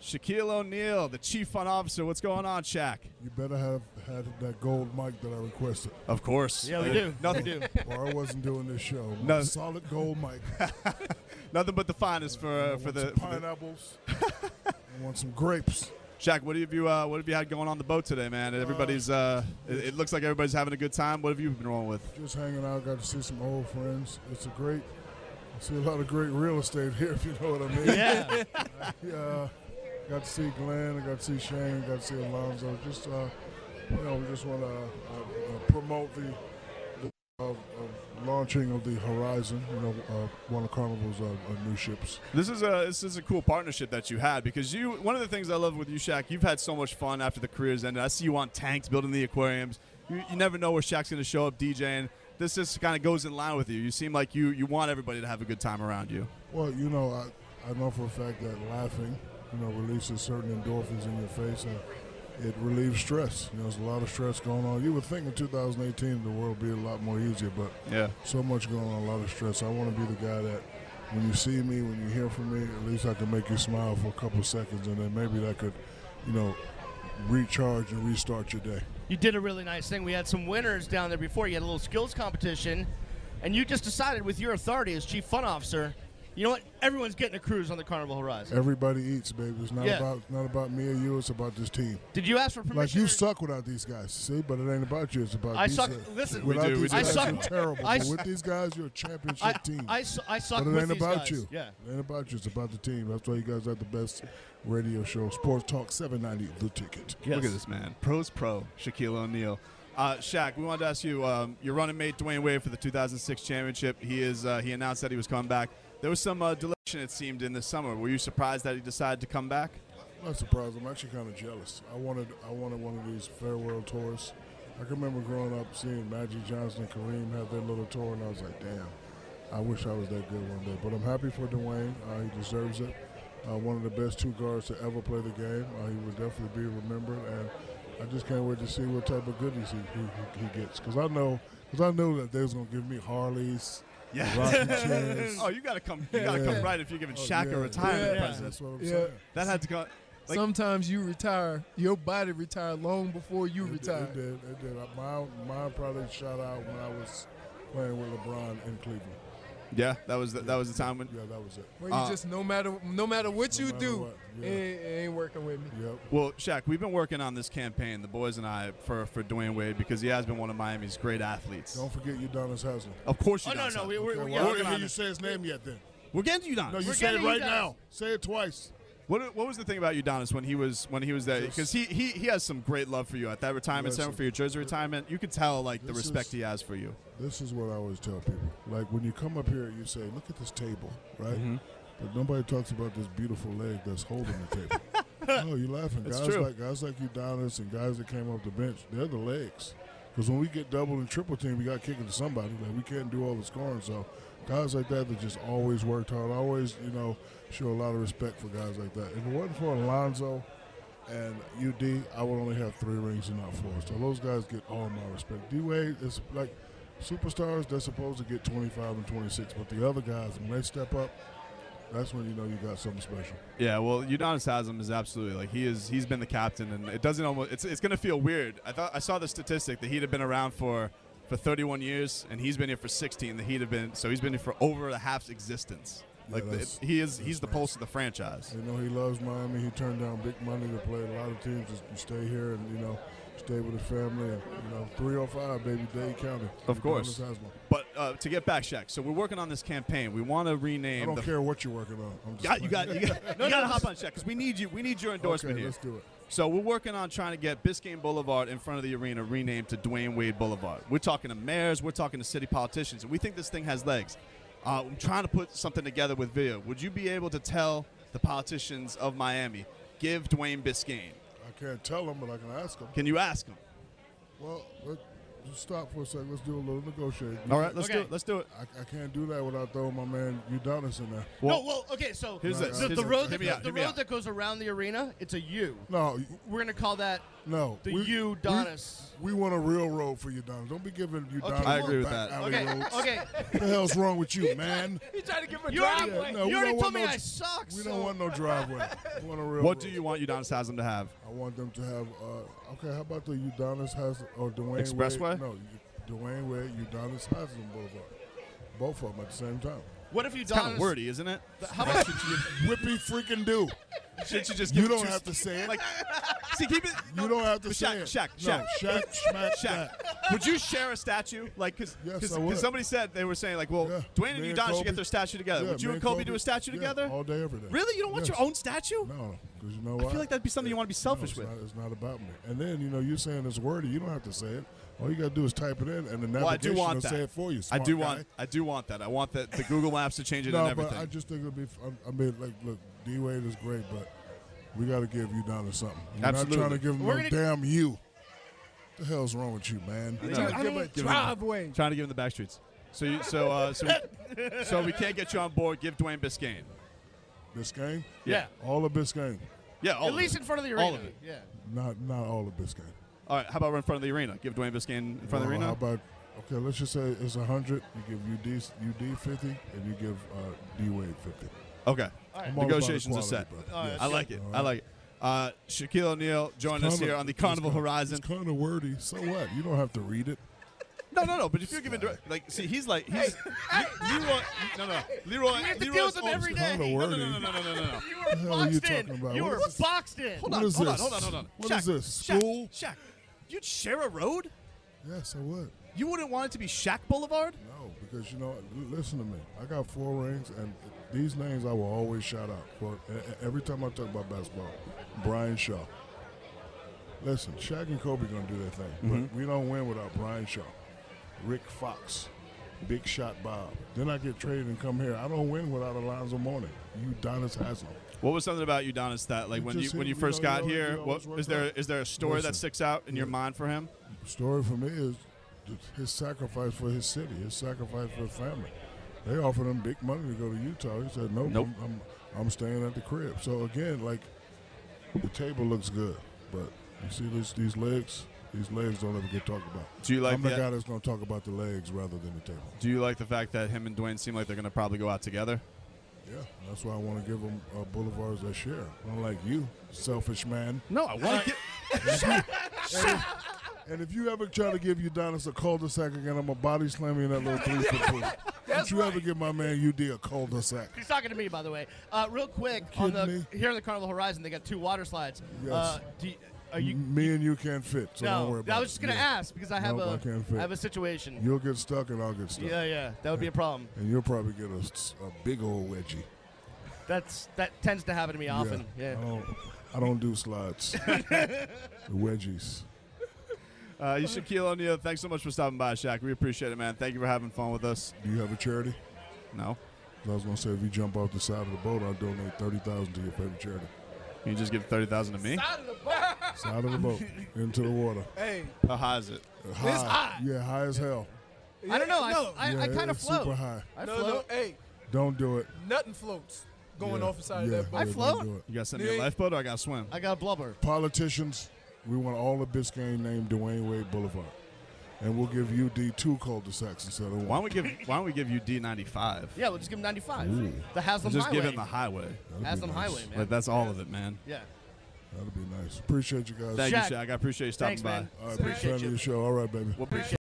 Shaquille O'Neal, the Chief Fun Officer. What's going on, Shaq? You better have had that gold mic that I requested. Of course. Yeah, we do. Nothing. We do. Or I wasn't doing this show. No. Solid gold mic. Nothing but the finest for the pineapples. I want some grapes. Shaq, what have you had going on the boat today, man? Everybody's it looks like everybody's having a good time. What have you been rolling with? Just hanging out. Got to see some old friends. I see a lot of great real estate here, if you know what I mean. Yeah. Got to see Glenn. I got to see Shane. Got to see Alonzo. Just we just want to promote the launching of the Horizon. One of Carnival's new ships. This is a cool partnership that you had, because one of the things I love with you, Shaq, you've had so much fun after the career's ended. I see you on tanks building the aquariums. You never know where Shaq's going to show up DJing. This just kind of goes in line with you. You seem like you want everybody to have a good time around you. Well, I know for a fact that laughing, releases certain endorphins in your face. It relieves stress. There's a lot of stress going on. You would think in 2018 the world would be a lot more easier, but so much going on, a lot of stress. I want to be the guy that when you see me, when you hear from me, at least I can make you smile for a couple of seconds, and then maybe that could, recharge and restart your day. You did a really nice thing. We had some winners down there before. You had a little skills competition, and you just decided with your authority as Chief Fun Officer, you know what? Everyone's getting a cruise on the Carnival Horizon. Everybody eats, baby. It's not about me or you. It's about this team. Did you ask for permission? Like, you suck without these guys, see? But it ain't about you. It's about these suck. guys. Listen, without these guys, suck. you're terrible. But with these guys, you're a championship team. I suck but it with ain't these about guys. you. Yeah. It ain't about you. It's about the team. That's why you guys have the best radio show. Sports Talk 790, The Ticket. Yes. Look at this, man. Pro's pro, Shaquille O'Neal. Shaq, we wanted to ask you, your running mate Dwayne Wade for the 2006 championship. He announced that he was coming back. There was some delay, it seemed, in the summer. Were you surprised that he decided to come back? Not surprised. I'm actually kind of jealous. I wanted one of these farewell tours. I can remember growing up seeing Magic Johnson and Kareem have their little tour, and I was like, damn, I wish I was that good one day. But I'm happy for Dwayne. He deserves it. One of the best two guards to ever play the game. He will definitely be remembered, and I just can't wait to see what type of goodies he gets. Because I know that they was going to give me Harleys. Yeah. Rocking chairs. Oh, you gotta come right if you're giving Shaq a retirement present. That's what I'm saying. That had to go. Like, sometimes you retire, your body retire long before you retire. It did. Mine probably shot out when I was playing with LeBron in Cleveland. Yeah, that was the time when. Yeah, that was it. When you just no matter what you do, it ain't working with me. Yep. Well, Shaq, we've been working on this campaign, the boys and I, for Dwayne Wade, because he has been one of Miami's great athletes. Don't forget Udonis Haslem. Of course, you no. We're not hear you say his name yet. Then we're getting to Udonis. No, you say it right now. Say it twice. What was the thing about Udonis when he was there? Because he has some great love for you at that retirement center for your jersey retirement. You could tell the respect he has for you. This is what I always tell people. Like, when you come up here, you say, "Look at this table," right? Mm-hmm. But nobody talks about this beautiful leg that's holding the table. Oh, you're laughing. That's guys true. guys like Udonis and guys that came off the bench, they're the legs. Because when we get double and triple team, we got kicking to somebody. Like, we can't do all the scoring. So guys like that just always worked hard. Always, show a lot of respect for guys like that. If it wasn't for Alonzo and UD, I would only have 3 rings and not 4. So those guys get all my respect. D-Wade is like superstars. They're supposed to get 25 and 26. But the other guys, when they step up, that's when you got something special. Yeah, well, Udonis Haslem is absolutely he's been the captain, and it doesn't almost it's going to feel weird. I saw the statistic that he'd have been around for 31 years, and he's been here for 16. He's been here for over a half's existence. He's the pulse of the franchise. He loves Miami. He turned down big money to play a lot of teams to stay here and stay with his family. And 305, baby, Dade County. Of course. But to get back, Shaq, so we're working on this campaign. We want to rename. I don't care what you're working on. You got to hop on, Shaq, because we need you. We need your endorsement here. Let's do it. So we're working on trying to get Biscayne Boulevard in front of the arena renamed to Dwayne Wade Boulevard. We're talking to mayors. We're talking to city politicians. And we think this thing has legs. I'm trying to put something together with video. Would you be able to tell the politicians of Miami, give Dwayne Biscayne? I can't tell them, but I can ask them. Can you ask them? Well, just stop for a second. Let's do a little negotiating. All right, let's do it. I can't do that without throwing my man Udonis in there. Okay, so here's this. The road that goes around the arena, it's a U. No. We're going to call that No. The Udonis. We want a real road for Udonis. Don't be giving Udonis I agree with back that. alley roads. Okay. What the hell's wrong with you, man? He tried to give him a You already, driveway. No, we you already don't told want me no- I suck. We so- don't want no driveway. We want a real What road. do you want Udonis Haslam to have? I want them to have, okay, how about the Udonis Haslam, or Dwayne Expressway? Wade? No, Dwayne Wade, Udonis Haslam Boulevard. Both of them at the same time. What if It's kind Udonis? of wordy, isn't it? How about Whippy freaking do. Shouldn't you just You give don't two- have to say it. Like, see, keep it. You don't have to But say it. Shaq, No, Shaq, smack Shaq. that. Would you share a statue? Like, Yes, because I would. somebody said they were saying like, well, Yeah. Dwayne and Me and Udonis should Kobe. get their statue together. Yeah, Would you me and Kobe do a statue yeah, together? all day, every day. Really? You don't want Yes. your own statue? No, because you know what? I feel like that'd be something you want to be selfish no, with. It's not about me. And then, you're saying it's wordy. You don't have to say it. All you got to do is type it in, and the Well, I do navigation want will that. say it for you, I smart do guy. want that. I want the Google Maps to change it No, and but everything. I just think it'll be. I mean, like, look, D-Wade is great, but we got to give Udonis something. We're Absolutely. not trying to give him We're no gonna- damn you. What the hell's wrong with you, man? He No. tried to give him a Give him- driveway. Trying to give him the back streets. So we can't get you on board. Give Dwayne Biscayne. Biscayne? Yeah. All of Biscayne. Yeah, all At of least it. in front of the All arena. of it. Yeah. Not all of Biscayne. All right, how about we're in front of the arena? Give Dwayne Biscayne in front of the How arena. about, okay, let's just say it's 100. You give UD 50, and you give D-Wade 50. Okay. All right. I'm all about Negotiations are equality, set. brother. All right. Yes. I like it. All I like it. Shaquille O'Neal joined us here on the Carnival Horizon. It's kind of wordy. So what? You don't have to read it. No. But if you're giving like, see, he's Leroy. No. Leroy. We have to Leroy's deal with him old every school. day. Kinda wordy. No. You What were the hell are you boxed in. talking about? You What were is this? boxed in. Hold What on. is Hold this? on. What Shaq, is this? Shaq, School? Shaq, you'd share a road? Yes, I would. You wouldn't want it to be Shaq Boulevard? No, because listen to me. I got 4 rings, and these names I will always shout out for every time I talk about basketball. Brian Shaw. Listen, Shaq and Kobe gonna do their thing, but we don't win without Brian Shaw, Rick Fox, Big Shot Bob. Then I get traded and come here. I don't win without Alonzo Mourning. Udonis Haslam. What was something about Udonis that, like, He when just you seemed, first got here? he always What worked is there a story Listen, that sticks out in your mind for him? The story for me is his sacrifice for his city, his sacrifice for his family. They offered him big money to go to Utah. He said, nope. I'm staying at the crib. So again, like, the table looks good, but you see these legs. These legs don't ever get talked about. Do you like I'm the guy that's going to talk about the legs rather than the table. Do you like the fact that him and Dwayne seem like they're going to probably go out together? Yeah, that's why I want to give them boulevards that share. Unlike you, selfish man. No, I want to get. And if you ever try to give Udonis a cul-de-sac again, I'm going to body slam you in that little 3-foot pool. Don't you ever give my man UD a cul-de-sac. He's talking to me, by the way. Real quick, Kidding me? here on the Carnival Horizon, they got 2 water slides. Yes. Are you? Me and you can't fit, so don't worry No, about it. I was just gonna Yeah. ask because I have Nope, I can't fit. I have a situation. You'll get stuck and I'll get stuck. Yeah, that would be a problem. And you'll probably get a big old wedgie. That tends to happen to me often. Yeah. I don't do slides. The wedgies. You Shaquille O'Neal, thanks so much for stopping by, Shaq. We appreciate it, man. Thank you for having fun with us. Do you have a charity? No. I was going to say, if you jump off the side of the boat, I'll donate $30,000 to your favorite charity. Can you just give $30,000 to me? Side of the boat, into the water. Hey, How high is it? High. It's high. Yeah, high as hell. I don't know. No, I kind of it's float. super high. I no, float. hey, Don't do it. nothing floats going Yeah, off the side of yeah, that boat. I yeah, float? don't do it. You got to send me a Yeah. lifeboat or I got to swim? I got a blubber. Politicians, we want all of Biscayne named Dwayne Wade Boulevard. And we'll give UD 2 cul-de-sacs instead of 1. Why don't we give you D95? Yeah, we'll just give him 95. Ooh. The Haslam Just Highway. give him the highway. That'd be Haslam nice. Highway, man. Like, that's all of it, man. Yeah. That'd be nice. Appreciate you guys. Thank Shaq. you, Shaq. I appreciate you stopping Thanks, by. man. All right, big Appreciate fan of you. your show. All right, baby. We'll appreciate